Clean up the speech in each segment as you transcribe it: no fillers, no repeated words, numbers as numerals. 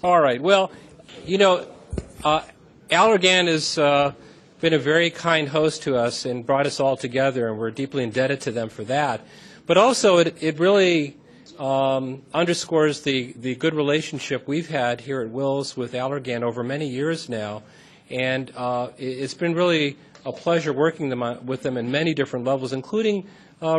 All right. Well, you know, Allergan has been a very kind host to us and brought us all together, and we're deeply indebted to them for that. But also, it really underscores the good relationship we've had here at Wills with Allergan over many years now, and it's been really a pleasure working with them in many different levels, including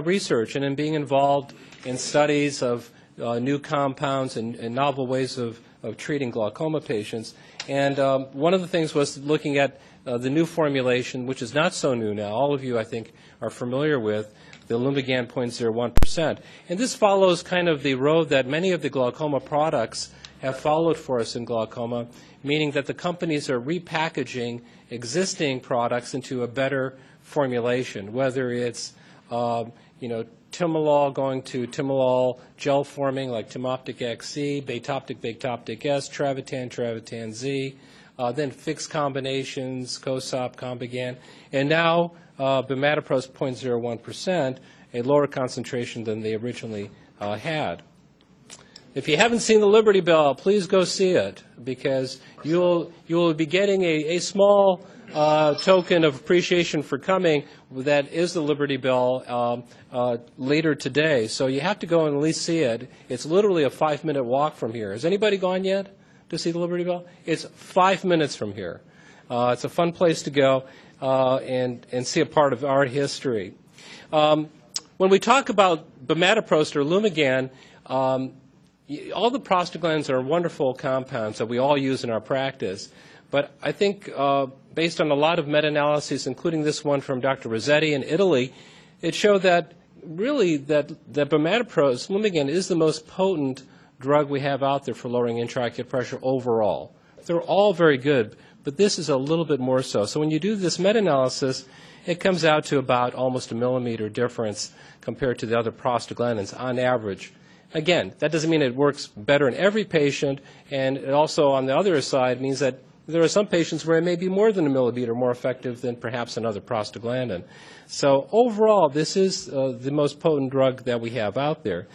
research and in being involved in studies of new compounds and novel ways of treating glaucoma patients. And one of the things was looking at the new formulation, which is not so new now. All of you, I think, are familiar with the Lumigan 0.01%. And this follows kind of the road that many of the glaucoma products have followed for us in glaucoma, meaning that the companies are repackaging existing products into a better formulation, whether it's timolol going to timolol gel forming like Timoptic XC, Batoptic S, Travatan Z, then fixed combinations, COSOP, Combigan, and now bimatoprost 0.01%, a lower concentration than they originally had. If you haven't seen the Liberty Bell, please go see it, because you'll be getting a small token of appreciation for coming. That is the Liberty Bell later today. So you have to go and at least see it. It's literally a 5-minute walk from here. Has anybody gone yet to see the Liberty Bell? It's 5 minutes from here. It's a fun place to go and see a part of our history. When we talk about bimatoprost or Lumigan, all the prostaglandins are wonderful compounds that we all use in our practice. But I think based on a lot of meta-analyses, including this one from Dr. Rossetti in Italy, it showed that really that bimatoprost, Lumigan, is the most potent drug we have out there for lowering intraocular pressure overall. They're all very good, but this is a little bit more so. So when you do this meta-analysis, it comes out to about almost a millimeter difference compared to the other prostaglandins on average. Again, that doesn't mean it works better in every patient, and it also, on the other side, means that there are some patients where it may be more than a millimeter more effective than perhaps another prostaglandin. So overall, this is the most potent drug that we have out there.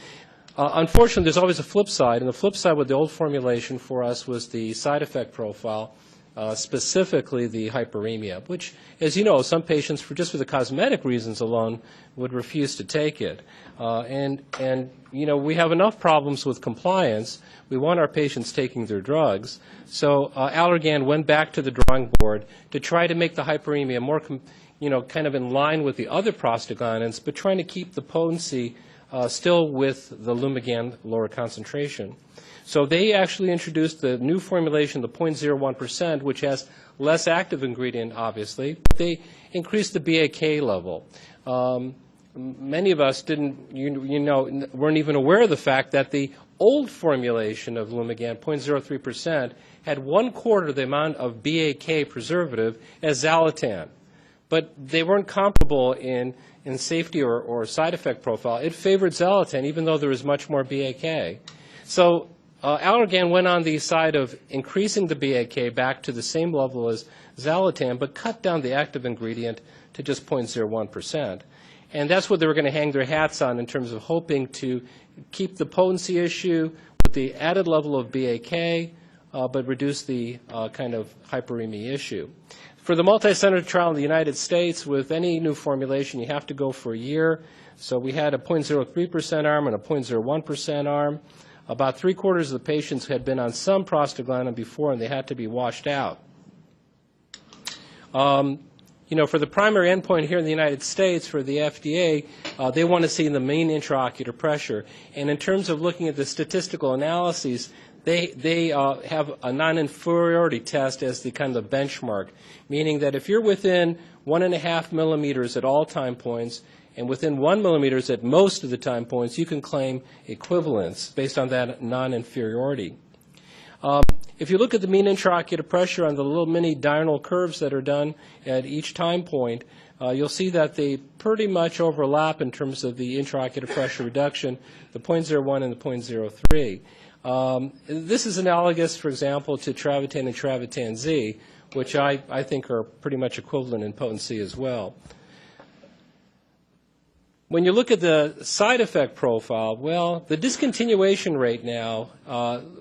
Unfortunately, there's always a flip side, and the flip side with the old formulation for us was the side effect profile, specifically the hyperemia, which, as you know, some patients, for the cosmetic reasons alone, would refuse to take it. And we have enough problems with compliance. We want our patients taking their drugs. So Allergan went back to the drawing board to try to make the hyperemia more, kind of in line with the other prostaglandins, but trying to keep the potency still with the Lumigan lower concentration. So they actually introduced the new formulation, the 0.01%, which has less active ingredient, obviously, but they increased the BAK level. Many of us weren't even aware of the fact that the old formulation of Lumigan, 0.03%, had 1/4 the amount of BAK preservative as Zalatan. But they weren't comparable in safety or side effect profile. It favored Zalatan, even though there was much more BAK. So Allergan went on the side of increasing the BAK back to the same level as Zalatan, but cut down the active ingredient to just 0.01%. And that's what they were going to hang their hats on in terms of hoping to keep the potency issue with the added level of BAK, but reduce the kind of hyperemia issue. For the multi-center trial in the United States, with any new formulation, you have to go for a year. So we had a 0.03% arm and a 0.01% arm. About 3/4 of the patients had been on some prostaglandin before, and they had to be washed out. For the primary endpoint here in the United States for the FDA, they want to see the mean intraocular pressure. And in terms of looking at the statistical analyses, they have a non-inferiority test as the kind of benchmark, meaning that if you're within 1.5 millimeters at all time points and within 1 millimeter at most of the time points, you can claim equivalence based on that non-inferiority. If you look at the mean intraocular pressure on the little mini diurnal curves that are done at each time point, you'll see that they pretty much overlap in terms of the intraocular pressure reduction, the 0.01 and the 0.03. This is analogous, for example, to Travatan and Travatan Z, which I think are pretty much equivalent in potency as well. when you look at the side effect profile, well, the discontinuation rate now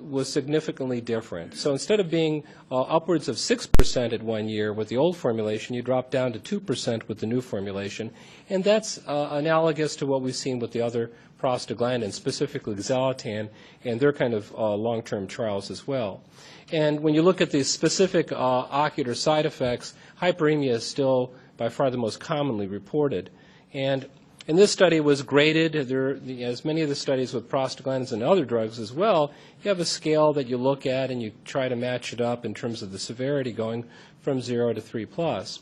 was significantly different. So instead of being upwards of 6% at 1 year with the old formulation, you drop down to 2% with the new formulation. And that's analogous to what we've seen with the other prostaglandins, specifically Xalatan, and their kind of long-term trials as well. And when you look at the specific ocular side effects, hyperemia is still by far the most commonly reported. And this study was graded, as many of the studies with prostaglandins and other drugs as well, you have a scale that you look at and you try to match it up in terms of the severity going from 0 to 3+.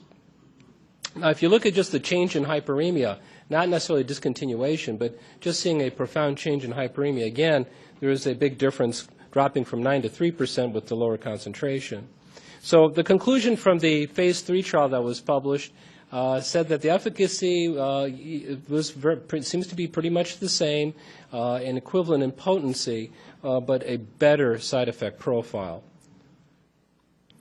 Now, if you look at just the change in hyperemia, not necessarily discontinuation, but just seeing a profound change in hyperemia, again, there is a big difference dropping from 9 to 3% with the lower concentration. So the conclusion from the phase 3 trial that was published said that the efficacy seems to be pretty much the same and equivalent in potency, but a better side effect profile.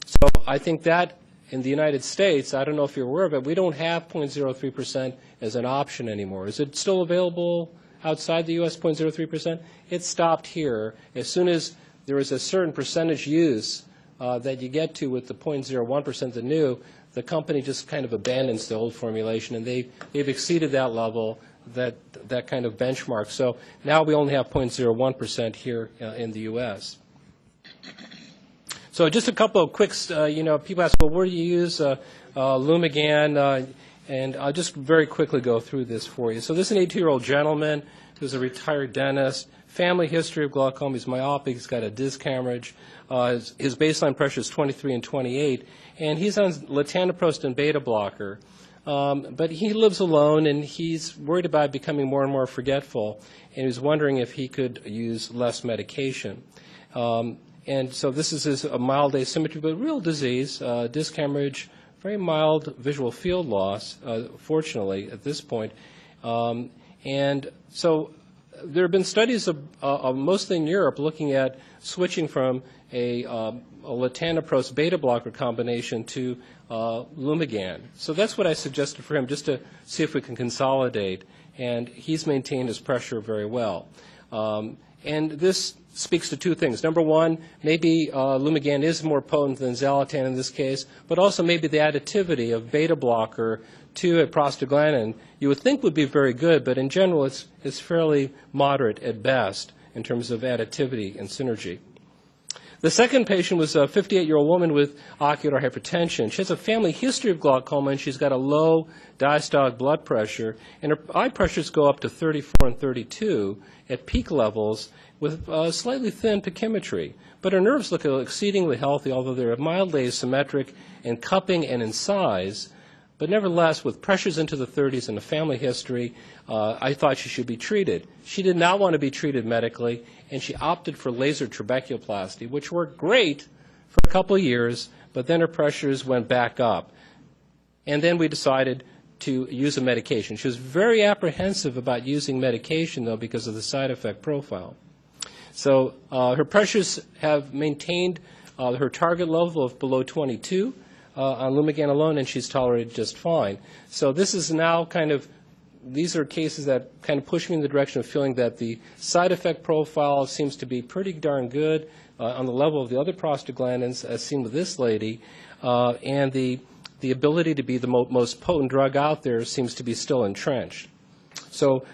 So I think that in the United States, I don't know if you're aware of it, we don't have 0.03% as an option anymore. Is it still available outside the U.S., 0.03%? It stopped here. As soon as there is a certain percentage use that you get to with the 0.01%, the new, the company just kind of abandons the old formulation, and they've exceeded that level, that kind of benchmark. So now we only have 0.01% here in the U.S. So just a couple of quick, people ask, well, where do you use Lumigan? And I'll just very quickly go through this for you. So this is an 82-year-old gentleman who's a retired dentist. Family history of glaucoma. He's myopic. He's got a disc hemorrhage. His baseline pressure is 23 and 28. And he's on latanoprost and beta blocker. But he lives alone, and he's worried about becoming more and more forgetful. And he's wondering if he could use less medication. And so this is a mild asymmetry, but real disease, disc hemorrhage, very mild visual field loss, fortunately, at this point. And so there have been studies mostly in Europe looking at switching from a latanoprost beta blocker combination to Lumigan. So that's what I suggested for him, just to see if we can consolidate. And he's maintained his pressure very well. And this speaks to two things. Number one, maybe Lumigan is more potent than Xalatan in this case, but also maybe the additivity of beta blocker to a prostaglandin you would think would be very good, but in general it's fairly moderate at best in terms of additivity and synergy. The second patient was a 58-year-old woman with ocular hypertension. She has a family history of glaucoma, and she's got a low diastolic blood pressure, and her eye pressures go up to 34 and 32 at peak levels with slightly thin pachymetry. But her nerves look exceedingly healthy, although they're mildly asymmetric in cupping and in size. But nevertheless, with pressures into the 30s and a family history, I thought she should be treated. She did not want to be treated medically, and she opted for laser trabeculoplasty, which worked great for a couple of years, but then her pressures went back up. And then we decided to use a medication. She was very apprehensive about using medication, though, because of the side effect profile. So her pressures have maintained her target level of below 22 on Lumigan alone, and she's tolerated just fine. So this is now these are cases that kind of push me in the direction of feeling that the side effect profile seems to be pretty darn good on the level of the other prostaglandins, as seen with this lady, and the ability to be the most potent drug out there seems to be still entrenched. So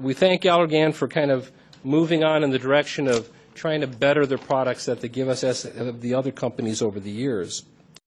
we thank Allergan for kind of moving on in the direction of trying to better the products that they give us as the other companies over the years.